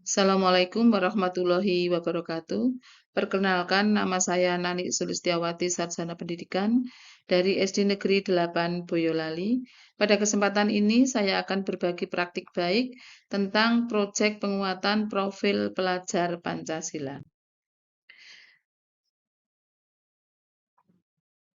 Assalamualaikum warahmatullahi wabarakatuh. Perkenalkan, nama saya Nani Sulistiawati Sarjana Pendidikan dari SD Negeri 8 Boyolali. Pada kesempatan ini saya akan berbagi praktik baik tentang proyek penguatan profil pelajar Pancasila.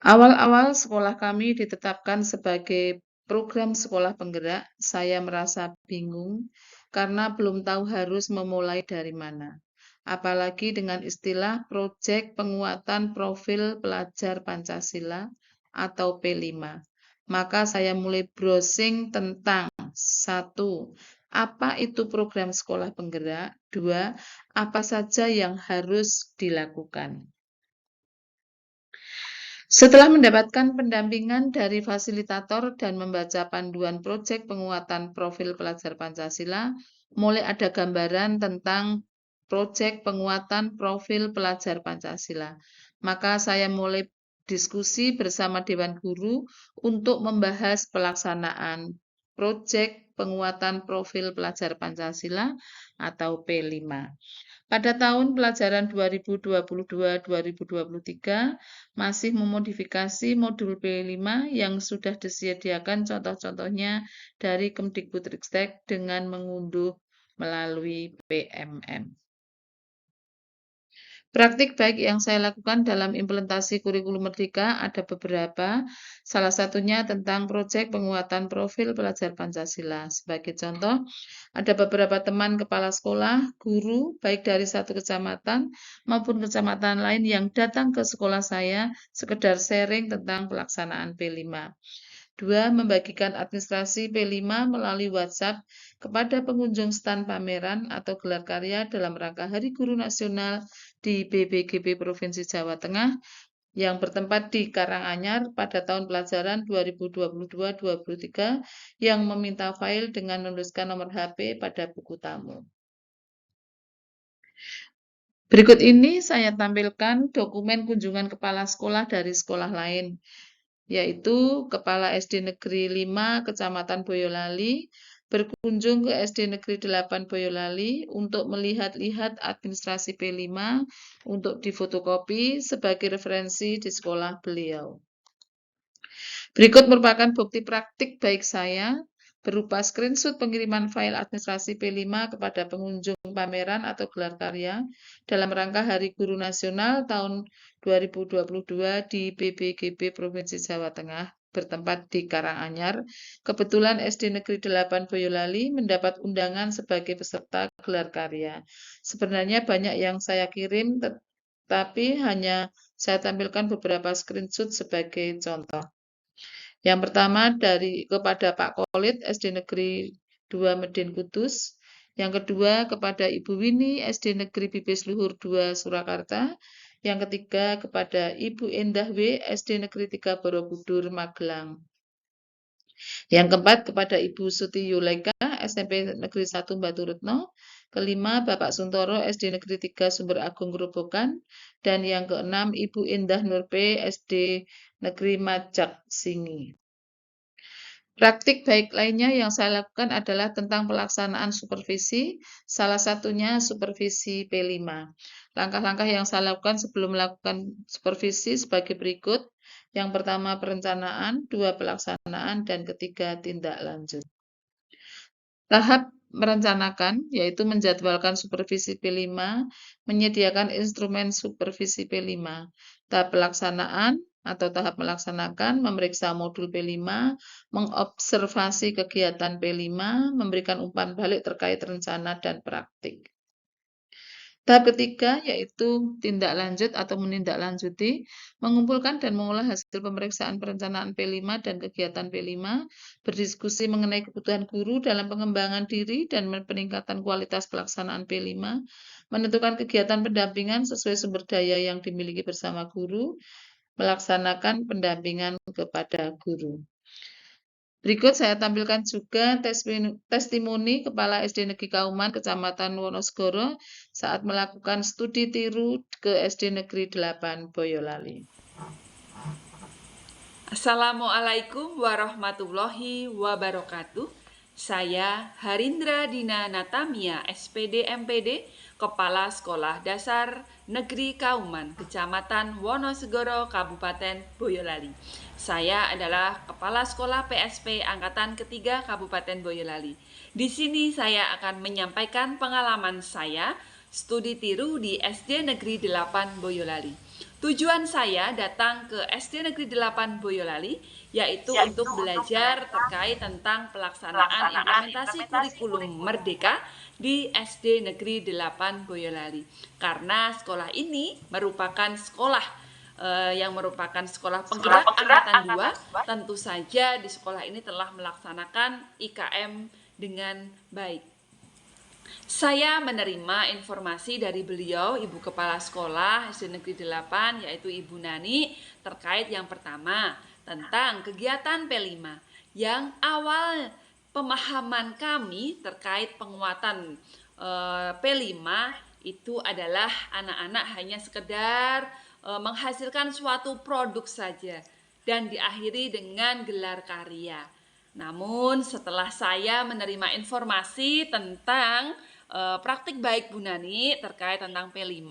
Awal-awal sekolah kami ditetapkan sebagai program sekolah penggerak, saya merasa bingung karena belum tahu harus memulai dari mana. Apalagi dengan istilah proyek penguatan profil pelajar Pancasila atau P5. Maka saya mulai browsing tentang satu, apa itu program sekolah penggerak? Dua, apa saja yang harus dilakukan? Setelah mendapatkan pendampingan dari fasilitator dan membaca panduan proyek penguatan profil pelajar Pancasila, mulai ada gambaran tentang proyek penguatan profil pelajar Pancasila. Maka saya mulai diskusi bersama Dewan Guru untuk membahas pelaksanaan proyek penguatan profil pelajar Pancasila atau P5. Pada tahun pelajaran 2022-2023 masih memodifikasi modul P5 yang sudah disediakan contoh-contohnya dari Kemdikbudristek dengan mengunduh melalui PMM. Praktik baik yang saya lakukan dalam implementasi kurikulum Merdeka ada beberapa, salah satunya tentang proyek penguatan profil pelajar Pancasila. Sebagai contoh, ada beberapa teman kepala sekolah, guru, baik dari satu kecamatan maupun kecamatan lain yang datang ke sekolah saya sekedar sharing tentang pelaksanaan P5. Dua, membagikan administrasi P5 melalui WhatsApp kepada pengunjung stand pameran atau gelar karya dalam rangka Hari Guru Nasional di BPGB Provinsi Jawa Tengah yang bertempat di Karanganyar pada tahun pelajaran 2022-2023 yang meminta file dengan menuliskan nomor HP pada buku tamu. Berikut ini saya tampilkan dokumen kunjungan kepala sekolah dari sekolah lain, yaitu Kepala SD Negeri 5 Kecamatan Boyolali berkunjung ke SD Negeri 8 Boyolali untuk melihat-lihat administrasi P5 untuk difotokopi sebagai referensi di sekolah beliau. Berikut merupakan bukti praktik baik saya berupa screenshot pengiriman file administrasi P5 kepada pengunjung pameran atau gelar karya dalam rangka Hari Guru Nasional tahun 2022 di BPGB Provinsi Jawa Tengah bertempat di Karanganyar. Kebetulan SD Negeri 8 Boyolali mendapat undangan sebagai peserta gelar karya. Sebenarnya banyak yang saya kirim, tetapi hanya saya tampilkan beberapa screenshot sebagai contoh. Yang pertama kepada Pak Kolit SD Negeri 2 Medin Kudus. Yang kedua kepada Ibu Wini SD Negeri Bibis Luhur 2 Surakarta. Yang ketiga kepada Ibu Endah W SD Negeri 3 Borobudur Magelang. Yang keempat kepada Ibu Suti Yuleka SMP Negeri 1 Batu Retno. Kelima Bapak Suntoro SD Negeri 3 Sumber Agung Grobogan. Dan yang keenam Ibu Indah Nurpe SD Negeri Majak Singi. Praktik baik lainnya yang saya lakukan adalah tentang pelaksanaan supervisi, salah satunya supervisi P5. Langkah-langkah yang saya lakukan sebelum melakukan supervisi sebagai berikut. Yang pertama perencanaan, dua pelaksanaan, dan ketiga tindak lanjut. Tahap merencanakan, yaitu menjadwalkan supervisi P5, menyediakan instrumen supervisi P5. Tahap pelaksanaan atau tahap melaksanakan, memeriksa modul P5, mengobservasi kegiatan P5, memberikan umpan balik terkait rencana dan praktik. Tahap ketiga yaitu tindak lanjut atau menindaklanjuti, mengumpulkan dan mengolah hasil pemeriksaan perencanaan P5 dan kegiatan P5, berdiskusi mengenai kebutuhan guru dalam pengembangan diri dan peningkatan kualitas pelaksanaan P5, menentukan kegiatan pendampingan sesuai sumber daya yang dimiliki bersama guru, melaksanakan pendampingan kepada guru. Berikut saya tampilkan juga testimoni Kepala SD Negeri Kauman Kecamatan Wonosegoro saat melakukan studi tiru ke SD Negeri 8 Boyolali. Assalamualaikum warahmatullahi wabarakatuh. Saya Harindra Dina Natamia, SPD MPD, Kepala Sekolah Dasar Negeri Kauman, Kecamatan Wonosegoro, Kabupaten Boyolali. Saya adalah Kepala Sekolah PSP Angkatan Ketiga Kabupaten Boyolali. Di sini saya akan menyampaikan pengalaman saya studi tiru di SD Negeri 8 Boyolali. Tujuan saya datang ke SD Negeri 8 Boyolali yaitu untuk belajar terkait tentang pelaksanaan implementasi kurikulum Merdeka di SD Negeri 8 Boyolali. Karena sekolah ini merupakan sekolah yang merupakan sekolah penggerak angkatan 2, tentu saja di sekolah ini telah melaksanakan IKM dengan baik. Saya menerima informasi dari beliau, Ibu Kepala Sekolah SD Negeri 8, yaitu Ibu Nani, terkait yang pertama, tentang kegiatan P5. Yang awal pemahaman kami terkait penguatan P5 itu adalah anak-anak hanya sekedar menghasilkan suatu produk saja dan diakhiri dengan gelar karya. Namun setelah saya menerima informasi tentang praktik baik Bu Nani terkait tentang P5,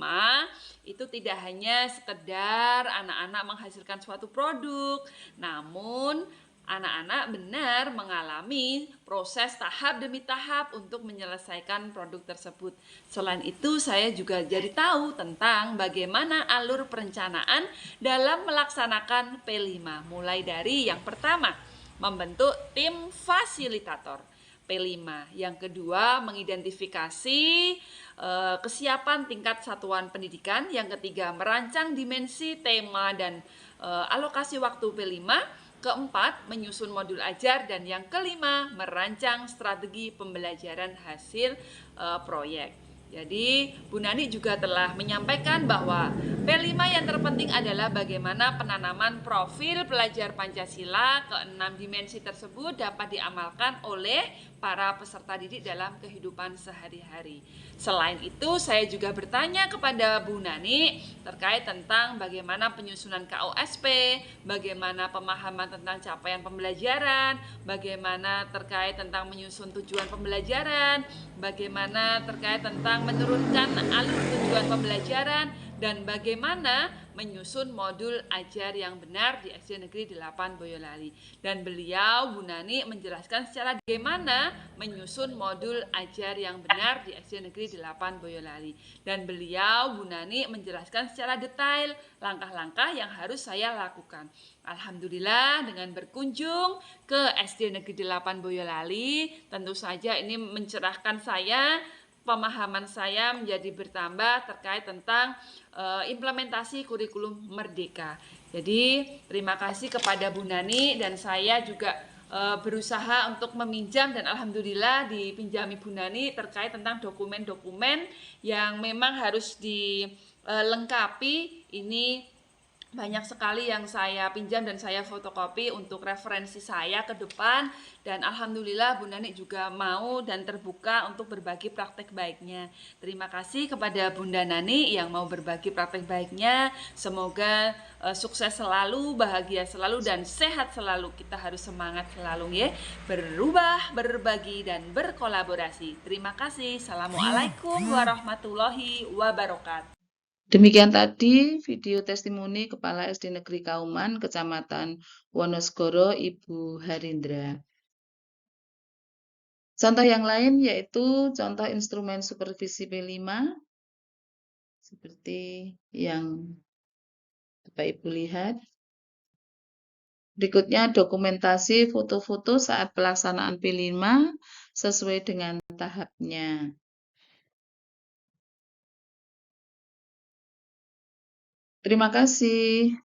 itu tidak hanya sekedar anak-anak menghasilkan suatu produk, namun anak-anak benar mengalami proses tahap demi tahap untuk menyelesaikan produk tersebut. Selain itu, saya juga jadi tahu tentang bagaimana alur perencanaan dalam melaksanakan P5. Mulai dari yang pertama, membentuk tim fasilitator. P5. Yang kedua, mengidentifikasi kesiapan tingkat satuan pendidikan. Yang ketiga, merancang dimensi, tema, dan alokasi waktu P5. Keempat, menyusun modul ajar. Dan yang kelima, merancang strategi pembelajaran hasil proyek. Jadi Bu Nani juga telah menyampaikan bahwa P5 yang terpenting adalah bagaimana penanaman profil pelajar Pancasila ke-6 dimensi tersebut dapat diamalkan oleh para peserta didik dalam kehidupan sehari-hari. Selain itu, saya juga bertanya kepada Bu Nani terkait tentang bagaimana penyusunan KOSP, bagaimana pemahaman tentang capaian pembelajaran, bagaimana terkait tentang menyusun tujuan pembelajaran, bagaimana terkait tentang menurunkan alur tujuan pembelajaran, dan bagaimana menyusun modul ajar yang benar di SD Negeri 8 Boyolali. Dan beliau, Bu Nani, menjelaskan secara bagaimana menyusun modul ajar yang benar di SD Negeri 8 Boyolali. Dan beliau, Bu Nani, menjelaskan secara detail langkah-langkah yang harus saya lakukan. Alhamdulillah dengan berkunjung ke SD Negeri 8 Boyolali, tentu saja ini mencerahkan saya, pemahaman saya menjadi bertambah terkait tentang implementasi kurikulum Merdeka. Jadi terima kasih kepada Bu Nani, dan saya juga berusaha untuk meminjam dan alhamdulillah dipinjami Bu Nani terkait tentang dokumen-dokumen yang memang harus dilengkapi. Ini banyak sekali yang saya pinjam dan saya fotokopi untuk referensi saya ke depan, dan alhamdulillah Bu Nani juga mau dan terbuka untuk berbagi praktek baiknya. Terima kasih kepada Bunda Nani yang mau berbagi praktek baiknya. Semoga sukses selalu, bahagia selalu, dan sehat selalu. Kita harus semangat selalu ya, berubah, berbagi, dan berkolaborasi. Terima kasih. Assalamualaikum warahmatullahi wabarakatuh. Demikian tadi video testimoni Kepala SD Negeri Kauman, Kecamatan Wonosegoro, Ibu Harindra. Contoh yang lain yaitu contoh instrumen supervisi P5, seperti yang Bapak Ibu lihat. Berikutnya dokumentasi foto-foto saat pelaksanaan P5 sesuai dengan tahapnya. Terima kasih.